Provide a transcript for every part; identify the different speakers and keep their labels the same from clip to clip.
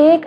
Speaker 1: 1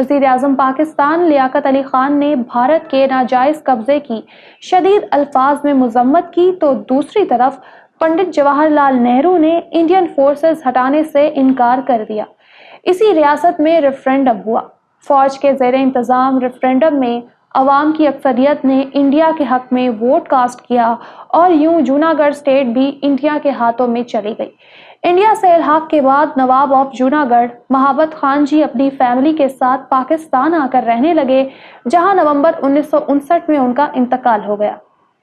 Speaker 1: وزیر اعظم پاکستان لیاقت علی خان نے بھارت کے ناجائز قبضے کی شدید الفاظ میں مذمت کی تو دوسری طرف پنڈت جواہر لال نہرو نے انڈین فورسز ہٹانے سے انکار کر دیا۔ اسی ریاست میں ریفرینڈم ہوا۔ فوج کے زیر انتظام ریفرینڈم میں عوام کی اکثریت نے انڈیا کے حق میں ووٹ کاسٹ کیا اور یوں جوناگڑھ اسٹیٹ بھی انڈیا کے ہاتھوں میں چلی گئی۔ انڈیا سے الحاق کے بعد نواب آف جوناگڑھ محبت خان جی اپنی فیملی کے ساتھ پاکستان آ کر رہنے لگے، جہاں نومبر 1959 میں ان کا انتقال ہو گیا۔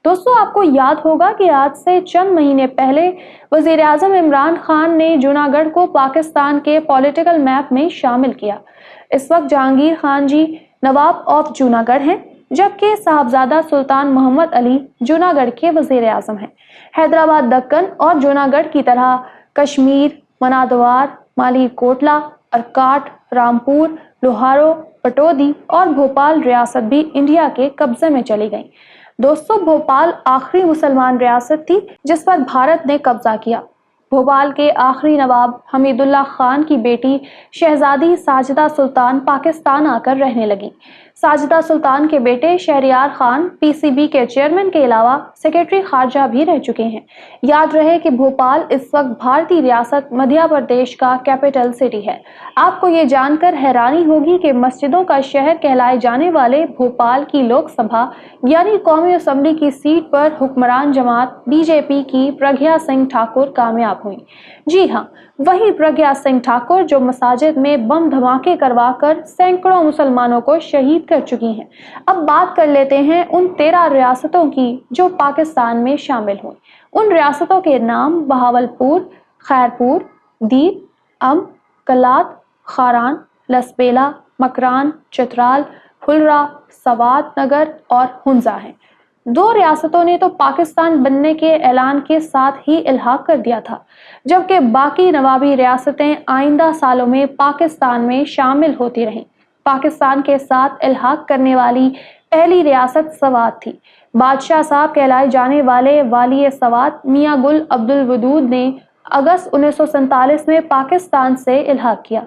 Speaker 1: دوستو، آپ کو یاد ہوگا کہ آج سے چند مہینے پہلے وزیر اعظم عمران خان نے جوناگڑھ کو پاکستان کے پولیٹیکل میپ میں شامل کیا۔ اس وقت جہانگیر خان جی نواب آف جوناگڑھ ہیں، جبکہ صاحبزادہ سلطان محمد علی جوناگڑھ کے وزیر اعظم ہیں۔ حیدرآباد دکن اور جوناگڑھ کی طرح کشمیر، منادوار، مالی کوٹلا، ارکاٹ، رامپور، لوہارو، پٹودی اور بھوپال ریاست بھی انڈیا کے قبضے میں چلی گئیں۔ دوستو، بھوپال آخری مسلمان ریاست تھی جس پر بھارت نے قبضہ کیا۔ بھوپال کے آخری نواب حمید اللہ خان کی بیٹی شہزادی ساجدہ سلطان پاکستان آ کر رہنے لگی۔ ساجدہ سلطان کے بیٹے شہریار خان پی سی بی کے چیئرمین کے علاوہ سیکرٹری خارجہ بھی رہ چکے ہیں۔ یاد رہے کہ بھوپال اس وقت بھارتی ریاست مدھیہ پردیش کا کیپٹل سٹی ہے۔ آپ کو یہ جان کر حیرانی ہوگی کہ مسجدوں کا شہر کہلائے جانے والے بھوپال کی لوک سبھا یعنی قومی اسمبلی کی سیٹ پر حکمران جماعت بی جے پی کی پرگیا سنگھ ٹھاکر کامیاب ہوئی۔ جی ہاں، وہی پرگیا سنگھ ٹھاکر جو مساجد میں بم دھماکے کروا کر سینکڑوں مسلمانوں کو شہید کر چکی ہیں۔ اب بات کر لیتے ہیں ان 13 ریاستوں کی جو پاکستان میں شامل ہوئیں۔ ان ریاستوں کے نام بہاولپور، خیرپور، دیر، امب، کلات، خاران، لسبیلا، مکران، چترال، پھلرا، سوات نگر اور ہنزا ہیں۔ 2 ریاستوں نے تو پاکستان بننے کے اعلان کے ساتھ ہی الحاق کر دیا تھا، جبکہ باقی نوابی ریاستیں آئندہ سالوں میں پاکستان میں شامل ہوتی رہیں۔ پاکستان کے ساتھ الحاق کرنے والی پہلی ریاست سوات تھی۔ بادشاہ صاحب کہلائے جانے والے والی سوات میاں گل عبد الودود نے اگست 1947 میں پاکستان سے الحاق کیا۔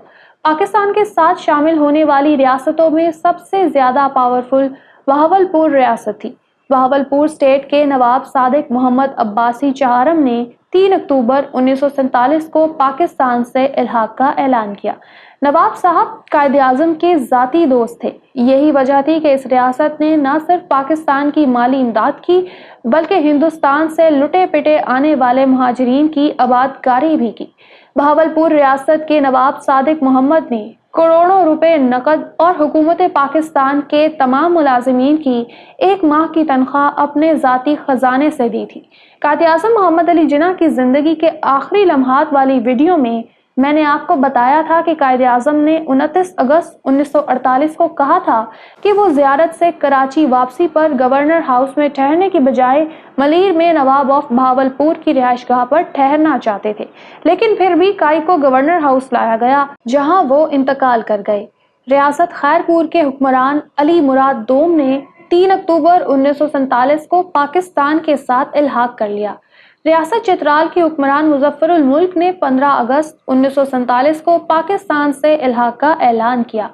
Speaker 1: پاکستان کے ساتھ شامل ہونے والی ریاستوں میں سب سے زیادہ پاورفل بہاولپور ریاست تھی۔ بہاولپور اسٹیٹ کے نواب صادق محمد عباسی چہارم نے 3 اکتوبر 1947 کو پاکستان سے الحاق کا اعلان کیا۔ نواب صاحب قائد اعظم کے ذاتی دوست تھے۔ یہی وجہ تھی کہ اس ریاست نے نہ صرف پاکستان کی مالی امداد کی بلکہ ہندوستان سے لٹے پٹے آنے والے مہاجرین کی آبادکاری بھی کی۔ بہاولپور ریاست کے نواب صادق محمد نے کروڑوں روپے نقد اور حکومت پاکستان کے تمام ملازمین کی 1 ماہ کی تنخواہ اپنے ذاتی خزانے سے دی تھی۔ قائد اعظم محمد علی جناح کی زندگی کے آخری لمحات والی ویڈیو میں نے آپ کو بتایا تھا کہ قائد اعظم نے 29 اگست 1948 کو کہا تھا کہ وہ زیارت سے کراچی واپسی پر گورنر ہاؤس میں ٹھہرنے کی بجائے ملیر میں نواب آف بہاولپور کی رہائش گاہ پر ٹھہرنا چاہتے تھے، لیکن پھر بھی کائی کو گورنر ہاؤس لایا گیا جہاں وہ انتقال کر گئے۔ ریاست خیرپور کے حکمران علی مراد دوم نے 3 اکتوبر 1947 کو پاکستان کے ساتھ الحاق کر لیا۔ ریاست چترال کے حکمران مظفر الملک نے 15 اگست 1947 کو پاکستان سے الحاق کا اعلان کیا،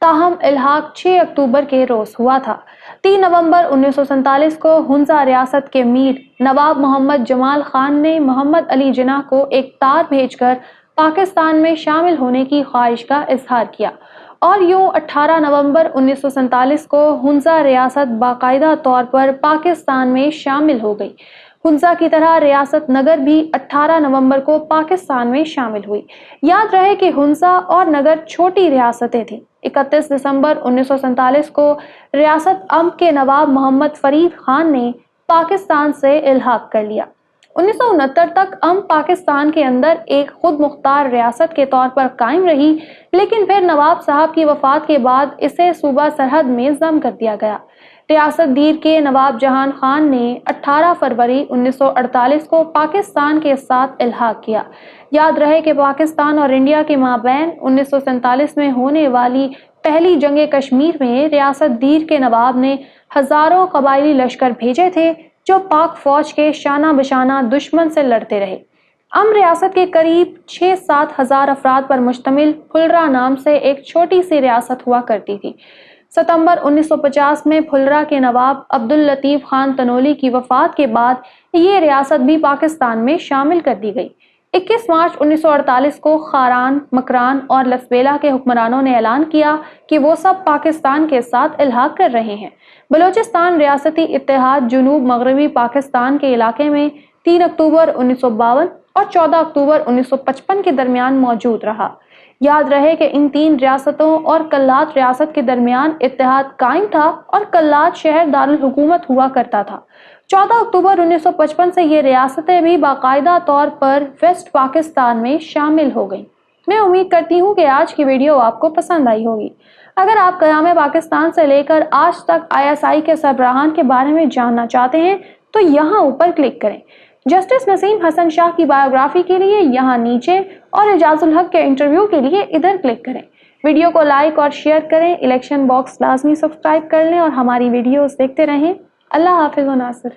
Speaker 1: تاہم الحاق 6 اکتوبر کے روز ہوا تھا۔ 3 نومبر 1947 کو ہنزا ریاست کے میر نواب محمد جمال خان نے محمد علی جناح کو ایک تار بھیج کر پاکستان میں شامل ہونے کی خواہش کا اظہار کیا، اور یوں 18 نومبر 1947 کو ہنزا ریاست باقاعدہ طور پر پاکستان میں شامل ہو گئی۔ ہنزا کی طرح ریاست نگر بھی 18 نومبر کو پاکستان میں شامل ہوئی۔ یاد رہے کہ ہنزا اور نگر چھوٹی ریاستیں تھیں۔ 31 دسمبر 1947 کو ریاست امب کے نواب محمد فرید خان نے پاکستان سے الحاق کر لیا۔ 1969 تک امب پاکستان کے اندر ایک خود مختار ریاست کے طور پر قائم رہی، لیکن پھر نواب صاحب کی وفات کے بعد اسے صوبہ سرحد میں ضم کر دیا گیا۔ ریاست دیر کے نواب جہان خان نے 18 فروری 1948 کو پاکستان کے ساتھ الحاق کیا۔ یاد رہے کہ پاکستان اور انڈیا کے مابین 1947 میں ہونے والی پہلی جنگ کشمیر میں ریاست دیر کے نواب نے ہزاروں قبائلی لشکر بھیجے تھے جو پاک فوج کے شانہ بشانہ دشمن سے لڑتے رہے۔ ریاست کے قریب 6-7 ہزار افراد پر مشتمل پھلرا نام سے ایک چھوٹی سی ریاست ہوا کرتی تھی۔ ستمبر 1950 میں پھلرا کے نواب عبداللطیف خان تنولی کی وفات کے بعد یہ ریاست بھی پاکستان میں شامل کر دی گئی۔ 21 مارچ 1948 کو خاران، مکران اور لسبیلا کے حکمرانوں نے اعلان کیا کہ وہ سب پاکستان کے ساتھ الحاق کر رہے ہیں۔ بلوچستان ریاستی اتحاد جنوب مغربی پاکستان کے علاقے میں 3 اکتوبر 1952 اور 14 اکتوبر 1955 کے درمیان موجود رہا۔ یاد رہے کہ ان 3 ریاستوں اور کلات ریاست کے درمیان اتحاد قائم تھا اور کلات شہر دارالحکومت ہوا کرتا تھا۔ 14 اکتوبر 1955 سے یہ ریاستیں بھی باقاعدہ طور پر ویسٹ پاکستان میں شامل ہو گئیں۔ میں امید کرتی ہوں کہ آج کی ویڈیو آپ کو پسند آئی ہوگی۔ اگر آپ قیام پاکستان سے لے کر آج تک ISI کے سربراہان کے بارے میں جاننا چاہتے ہیں تو یہاں اوپر کلک کریں۔ جسٹس نسیم حسن شاہ کی بایوگرافی کے لیے یہاں نیچے اور اعجاز الحق کے انٹرویو کے لیے ادھر کلک کریں۔ ویڈیو کو لائک اور شیئر کریں، الیکشن باکس لازمی سبسکرائب کر لیں اور ہماری ویڈیوز دیکھتے رہیں۔ اللہ حافظ و ناصر۔